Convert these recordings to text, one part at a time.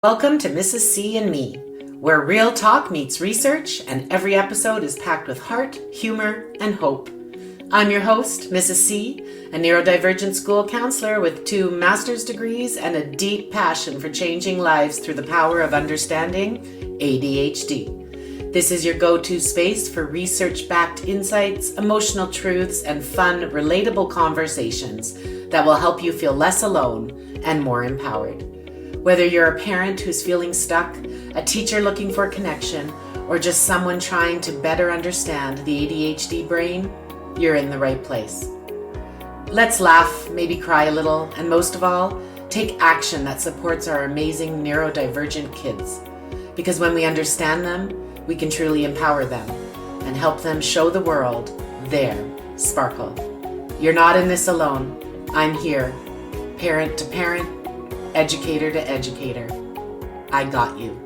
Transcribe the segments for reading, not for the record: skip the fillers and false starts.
Welcome to Mrs. C and Me, where real talk meets research and every episode is packed with heart, humor, and hope. I'm your host, Mrs. C, a neurodivergent school counselor with 2 master's degrees and a deep passion for changing lives through the power of understanding ADHD. This is your go-to space for research-backed insights, emotional truths, and fun, relatable conversations that will help you feel less alone and more empowered. Whether you're a parent who's feeling stuck, a teacher looking for connection, or just someone trying to better understand the ADHD brain, you're in the right place. Let's laugh, maybe cry a little, and most of all, take action that supports our amazing neurodivergent kids. Because when we understand them, we can truly empower them and help them show the world their sparkle. You're not in this alone. I'm here, parent to parent, educator to educator. I got you.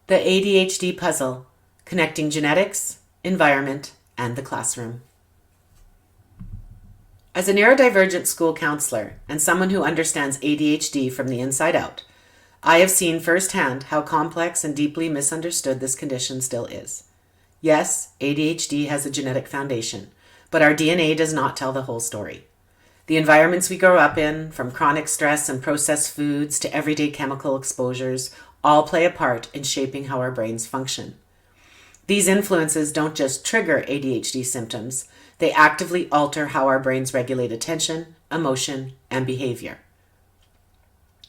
The ADHD puzzle, connecting genetics, environment, and the classroom. As a neurodivergent school counselor and someone who understands ADHD from the inside out, I have seen firsthand how complex and deeply misunderstood this condition still is. Yes, ADHD has a genetic foundation, but our DNA does not tell the whole story. The environments we grow up in, from chronic stress and processed foods to everyday chemical exposures, all play a part in shaping how our brains function. These influences don't just trigger ADHD symptoms, they actively alter how our brains regulate attention, emotion, and behavior.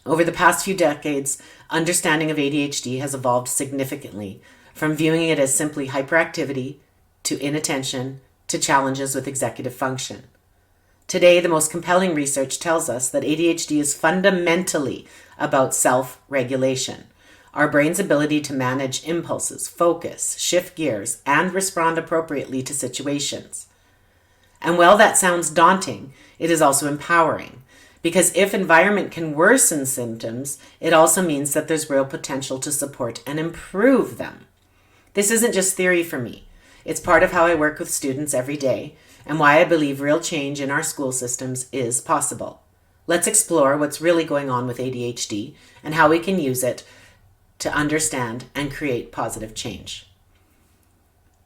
Over the past few decades, understanding of ADHD has evolved significantly, from viewing it as simply hyperactivity to inattention to challenges with executive function. Today, the most compelling research tells us that ADHD is fundamentally about self-regulation, our brain's ability to manage impulses, focus, shift gears, and respond appropriately to situations. And while that sounds daunting, it is also empowering, because if environment can worsen symptoms, it also means that there's real potential to support and improve them. This isn't just theory for me. It's part of how I work with students every day and why I believe real change in our school systems is possible. Let's explore what's really going on with ADHD and how we can use it to understand and create positive change.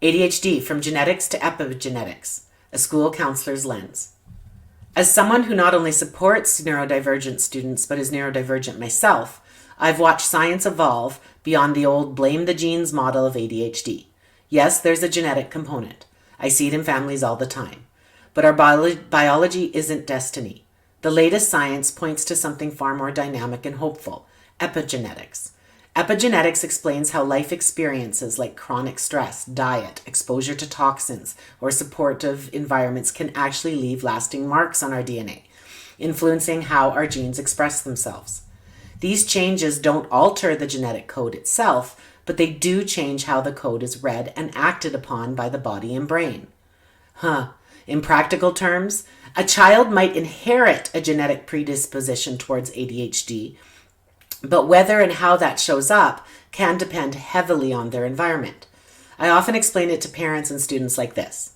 ADHD, from genetics to epigenetics, a school counselor's lens. As someone who not only supports neurodivergent students but is neurodivergent myself, I've watched science evolve beyond the old blame the genes model of ADHD. Yes, there's a genetic component. I see it in families all the time. But our biology isn't destiny. The latest science points to something far more dynamic and hopeful: epigenetics. Epigenetics explains how life experiences like chronic stress, diet, exposure to toxins, or supportive environments can actually leave lasting marks on our DNA, influencing how our genes express themselves. These changes don't alter the genetic code itself, but they do change how the code is read and acted upon by the body and brain. In practical terms, a child might inherit a genetic predisposition towards ADHD, but whether and how that shows up can depend heavily on their environment. I often explain it to parents and students like this.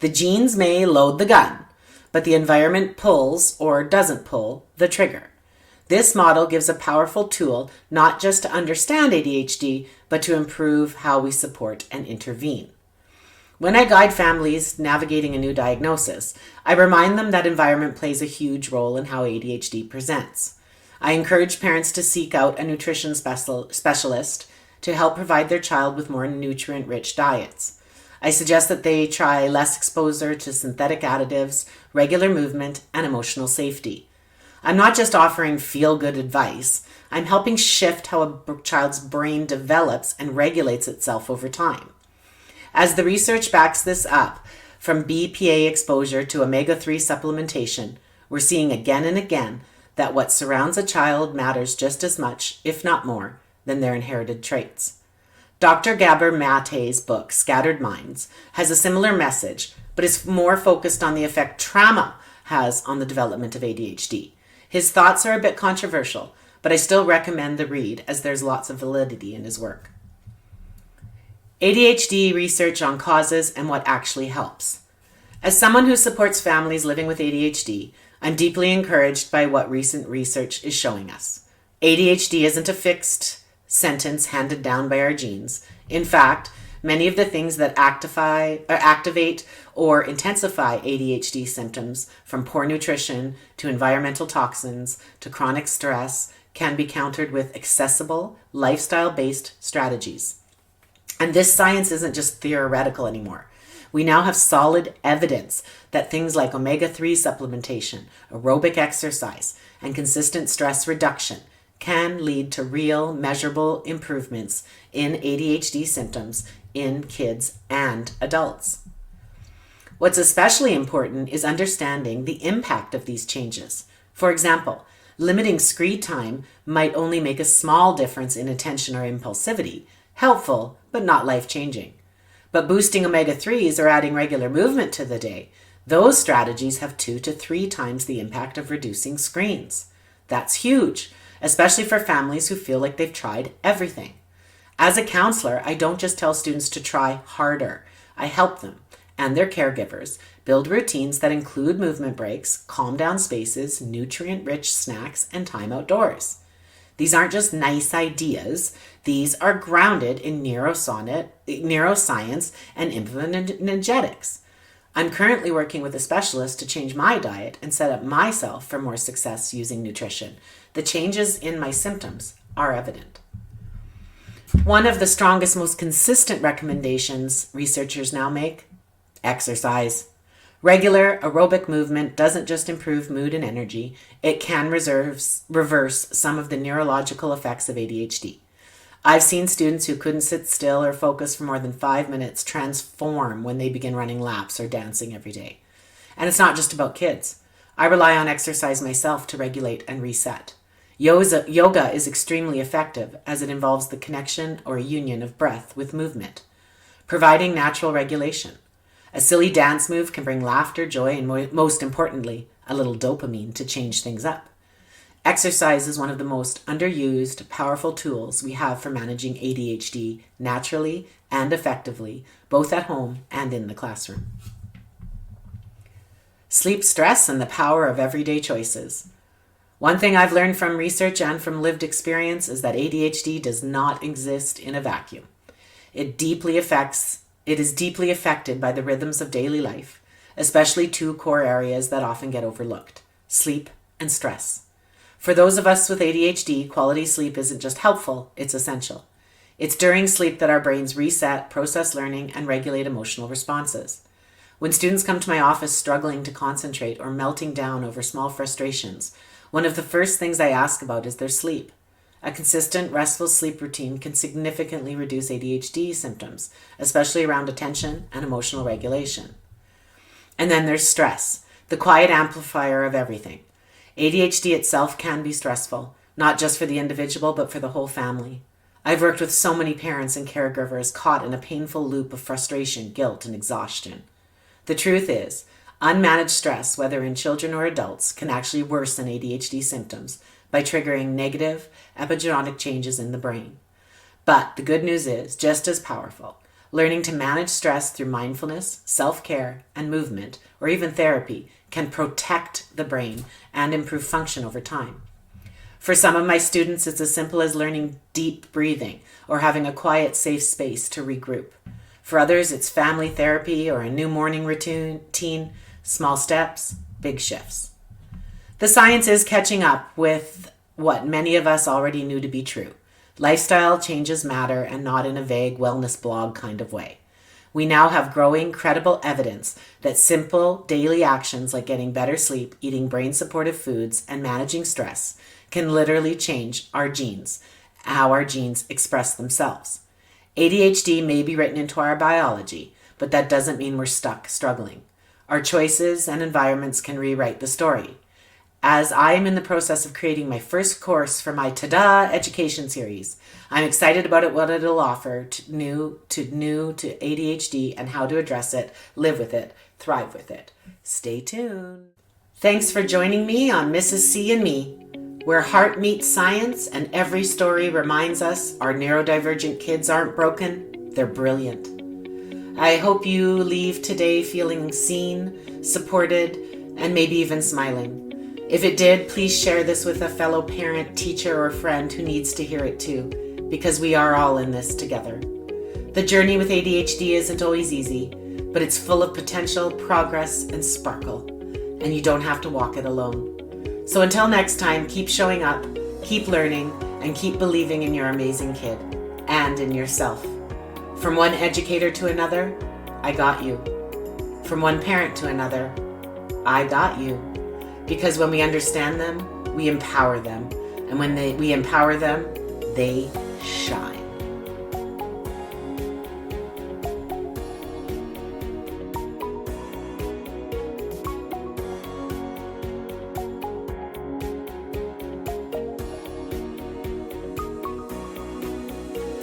The genes may load the gun, but the environment pulls or doesn't pull the trigger. This model gives a powerful tool not just to understand ADHD, but to improve how we support and intervene. When I guide families navigating a new diagnosis, I remind them that environment plays a huge role in how ADHD presents. I encourage parents to seek out a nutrition specialist to help provide their child with more nutrient-rich diets. I suggest that they try less exposure to synthetic additives, regular movement, and emotional safety. I'm not just offering feel-good advice. I'm helping shift how a child's brain develops and regulates itself over time. As the research backs this up, from BPA exposure to omega-3 supplementation, we're seeing again and again that what surrounds a child matters just as much, if not more, than their inherited traits. Dr. Gabor Mate's book, Scattered Minds, has a similar message, but is more focused on the effect trauma has on the development of ADHD. His thoughts are a bit controversial, but I still recommend the read as there's lots of validity in his work. ADHD research on causes and what actually helps. As someone who supports families living with ADHD, I'm deeply encouraged by what recent research is showing us. ADHD isn't a fixed sentence handed down by our genes. In fact, many of the things that activate or intensify ADHD symptoms, from poor nutrition to environmental toxins to chronic stress, can be countered with accessible, lifestyle-based strategies. And this science isn't just theoretical anymore. We now have solid evidence that things like omega-3 supplementation, aerobic exercise, and consistent stress reduction can lead to real, measurable improvements in ADHD symptoms in kids and adults. What's especially important is understanding the impact of these changes. For example, limiting screen time might only make a small difference in attention or impulsivity, helpful but not life-changing. But boosting omega-3s or adding regular movement to the day, those strategies have 2 to 3 times the impact of reducing screens. That's huge, especially for families who feel like they've tried everything. As a counselor, I don't just tell students to try harder. I help them and their caregivers build routines that include movement breaks, calm down spaces, nutrient-rich snacks, and time outdoors. These aren't just nice ideas. These are grounded in neuroscience and epigenetics. I'm currently working with a specialist to change my diet and set up myself for more success using nutrition. The changes in my symptoms are evident. One of the strongest, most consistent recommendations researchers now make: exercise. Regular aerobic movement doesn't just improve mood and energy, it can reverse some of the neurological effects of ADHD. I've seen students who couldn't sit still or focus for more than 5 minutes transform when they begin running laps or dancing every day. And it's not just about kids. I rely on exercise myself to regulate and reset. Yoga is extremely effective as it involves the connection or union of breath with movement, providing natural regulation. A silly dance move can bring laughter, joy, and most importantly, a little dopamine to change things up. Exercise is one of the most underused, powerful tools we have for managing ADHD naturally and effectively, both at home and in the classroom. Sleep stress and the power of everyday choices. One thing I've learned from research and from lived experience is that ADHD does not exist in a vacuum. It is deeply affected by the rhythms of daily life, especially 2 core areas that often get overlooked: sleep and stress. For those of us with ADHD, quality sleep isn't just helpful, it's essential. It's during sleep that our brains reset, process learning, and regulate emotional responses. When students come to my office struggling to concentrate or melting down over small frustrations, one of the first things I ask about is their sleep. A consistent, restful sleep routine can significantly reduce ADHD symptoms, especially around attention and emotional regulation. And then there's stress, the quiet amplifier of everything. ADHD itself can be stressful, not just for the individual, but for the whole family. I've worked with so many parents and caregivers caught in a painful loop of frustration, guilt, and exhaustion. The truth is, unmanaged stress, whether in children or adults, can actually worsen ADHD symptoms by triggering negative epigenetic changes in the brain. But the good news is, just as powerful, learning to manage stress through mindfulness, self-care, and movement, or even therapy, can protect the brain and improve function over time. For some of my students, it's as simple as learning deep breathing or having a quiet, safe space to regroup. For others, it's family therapy or a new morning routine, small steps, big shifts. The science is catching up with what many of us already knew to be true. Lifestyle changes matter, and not in a vague wellness blog kind of way. We now have growing, credible evidence that simple daily actions like getting better sleep, eating brain-supportive foods, and managing stress can literally change our genes, how our genes express themselves. ADHD may be written into our biology, but that doesn't mean we're stuck struggling. Our choices and environments can rewrite the story. As I am in the process of creating my first course for my Tada education series, I'm excited about what it'll offer to new to ADHD and how to address it, live with it, thrive with it. Stay tuned. Thanks for joining me on Mrs. C and Me, where heart meets science and every story reminds us our neurodivergent kids aren't broken, they're brilliant. I hope you leave today feeling seen, supported, and maybe even smiling. If it did, please share this with a fellow parent, teacher, or friend who needs to hear it too, because we are all in this together. The journey with ADHD isn't always easy, but it's full of potential, progress, and sparkle, and you don't have to walk it alone. So until next time, keep showing up, keep learning, and keep believing in your amazing kid and in yourself. From one educator to another, I got you. From one parent to another, I got you. Because when we understand them, we empower them. And when we empower them, they shine.